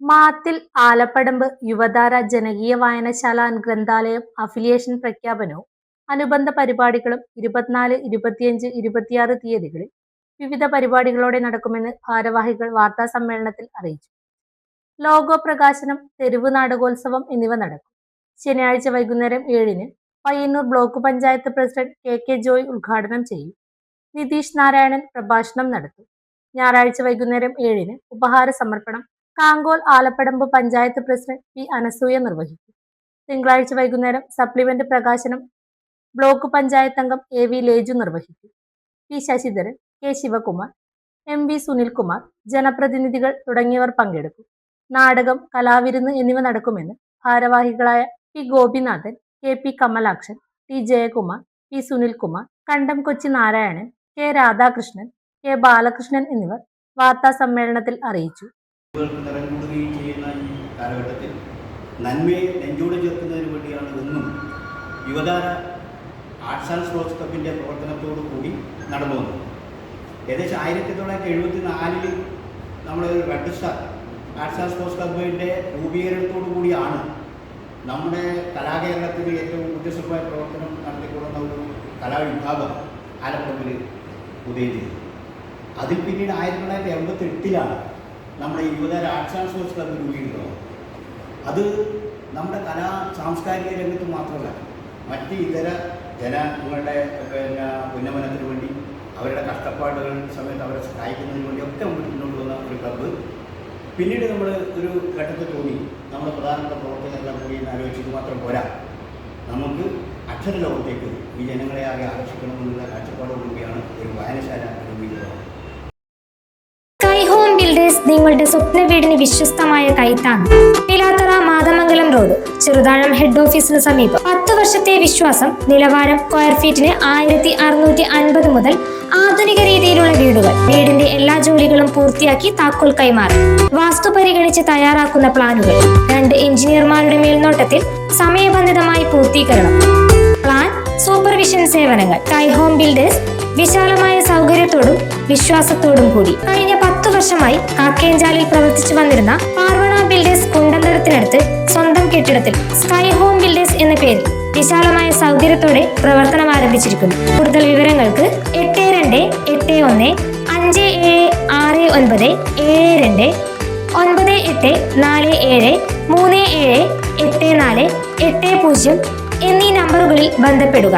മാത്തിൽ ആലപ്പടമ്പ് യുവതാര ജനകീയ വായനശാല ഗ്രന്ഥാലയം അഫിലിയേഷൻ പ്രഖ്യാപനവും അനുബന്ധ പരിപാടികളും 24, 25, 26 തീയതികളിൽ വിവിധ പരിപാടികളോടെ നടക്കുമെന്ന് ഭാരവാഹികൾ വാർത്താസമ്മേളനത്തിൽ അറിയിച്ചു. ലോഗോ പ്രകാശനം, തെരുവ് നാടകോത്സവം എന്നിവ നടക്കും. ശനിയാഴ്ച വൈകുന്നേരം 7-ന് Payyannur block panchayat president K Joy ഉദ്ഘാടനം ചെയ്യും. നിതീഷ് നാരായണൻ പ്രഭാഷണം നടത്തും. ഞായറാഴ്ച വൈകുന്നേരം 7-ന് ഉപഹാര സമർപ്പണം കാങ്കോൽ ആലപ്പടമ്പ് പഞ്ചായത്ത് പ്രസിഡന്റ് പി അനസൂയ നിർവഹിക്കും. തിങ്കളാഴ്ച വൈകുന്നേരം സപ്ലിമെന്റ് പ്രകാശനം ബ്ലോക്ക് പഞ്ചായത്ത് അംഗം AV ലേജു നിർവഹിക്കും. P Sasidharan, K Sivakumar, MV Sunilkumar, ജനപ്രതിനിധികൾ തുടങ്ങിയവർ പങ്കെടുക്കും. നാടകം, കലാവിരുന്ന് എന്നിവ നടക്കുമെന്ന് ഭാരവാഹികളായ P Gopinathan, KP Kamalakshan, T Jayakumar, P Sunilkumar, Kandam Kochi Narayanan, K Radhakrishnan, K Balakrishnan എന്നിവർ വാർത്താ സമ്മേളനത്തിൽ അറിയിച്ചു. നിറഞ്ഞുകൂടുകയും ചെയ്യുന്ന ഈ കാലഘട്ടത്തിൽ നന്മയെ നെഞ്ചോട് ചേർക്കുന്നതിന് വേണ്ടിയാണ് ഇന്നും യുവതാര ആർട്സ് ആൻഡ് സ്പോർട്സ് ക്ലബിൻ്റെ പ്രവർത്തനത്തോടു കൂടി നടന്നു വന്നത്. ഏകദേശം 1974 നമ്മൾ red star arts and sports ക്ലബിൻ്റെ രൂപീകരണത്തോടു കൂടിയാണ് നമ്മുടെ കലാകേരളത്തിൽ ഏറ്റവും ഊർജ്ജസ്വലമായ പ്രവർത്തനം നടത്തിക്കൊള്ളുന്ന ഒരു കലാവിഭാഗം ആലപ്പുഴയിൽ ഉദയം ചെയ്തു. അതിൽ പിന്നീട് 1988 നമ്മുടെ യുവതാര ആർട്സ് ആൻഡ് സ്പോർട്സ് ക്ലബ് രൂപീകരിക്കുന്നത്. അത് നമ്മുടെ കലാ സാംസ്കാരിക രംഗത്ത് മാത്രമല്ല, മറ്റ് ഇതര ജനങ്ങളുടെ ഉന്നമനത്തിന് വേണ്ടി, അവരുടെ കഷ്ടപ്പാടുകൾ സമയത്ത് അവരെ സഹായിക്കുന്നതിന് വേണ്ടി ഒക്കെ മുന്നോട്ട് വന്ന ഒരു ക്ലബ്ബ്. പിന്നീട് നമ്മൾ ഒരു ഘട്ടത്തിൽ തോന്നി നമ്മുടെ പ്രധാനപ്പെട്ട പ്രവർത്തകരെല്ലാം കൂടി ആലോചിച്ചത് മാത്രം പോരാ, നമുക്ക് അക്ഷരലോകത്തേക്ക് ഈ ജനങ്ങളെ ആകെ ആകർഷിക്കണമെന്നുള്ള കാഴ്ചപ്പാടോടുകൂടിയാണ് ഒരു വായനശാല രൂപീകരിക്കുന്നത്. നിങ്ങളുടെ സ്വപ്ന വീടിന് വിശ്വസ്തമായ കൈത്താങ്. പിലാത്തറ മാതമംഗലം റോഡ്, ചെറുതാഴം ഹെഡ് ഓഫീസിന് സമീപം. 10 വർഷത്തെ വിശ്വാസം. നിലവാരം സ്ക്വയർ ഫീറ്റിന് 1650 മുതൽ. ആധുനിക രീതിയിലുള്ള വീടുകൾ. വീടിന്റെ എല്ലാ ജോലികളും പൂർത്തിയാക്കി താക്കോൽ കൈമാറും. വാസ്തു പരിഗണിച്ച് തയ്യാറാക്കുന്ന പ്ലാനുകൾ 2 എഞ്ചിനീയർമാരുടെ മേൽനോട്ടത്തിൽ സമയബന്ധിതമായി പൂർത്തീകരണം. പ്ലാൻ സൂപ്പർവിഷൻ സേവനങ്ങൾ. സ്കൈ ഹോം ബിൽഡേഴ്സ് വിശാലമായ സൗകര്യത്തോടും വിശ്വാസത്തോടും കൂടി. കഴിഞ്ഞ 10 വർഷമായി കാക്കേഞ്ചാലിൽ പ്രവർത്തിച്ചു വന്നിരുന്ന പാർവണ ബിൽഡേഴ്സ് കുണ്ടന്തരത്തിനടുത്ത് സ്വന്തം കെട്ടിടത്തിൽ സ്കൈ ഹോം ബിൽഡേഴ്സ് എന്ന പേരിൽ വിശാലമായ സൗകര്യത്തോടെ പ്രവർത്തനം ആരംഭിച്ചിരിക്കുന്നു. കൂടുതൽ വിവരങ്ങൾക്ക് 8257576972 9847378480 എന്നീ നമ്പറുകളിൽ ബന്ധപ്പെടുക.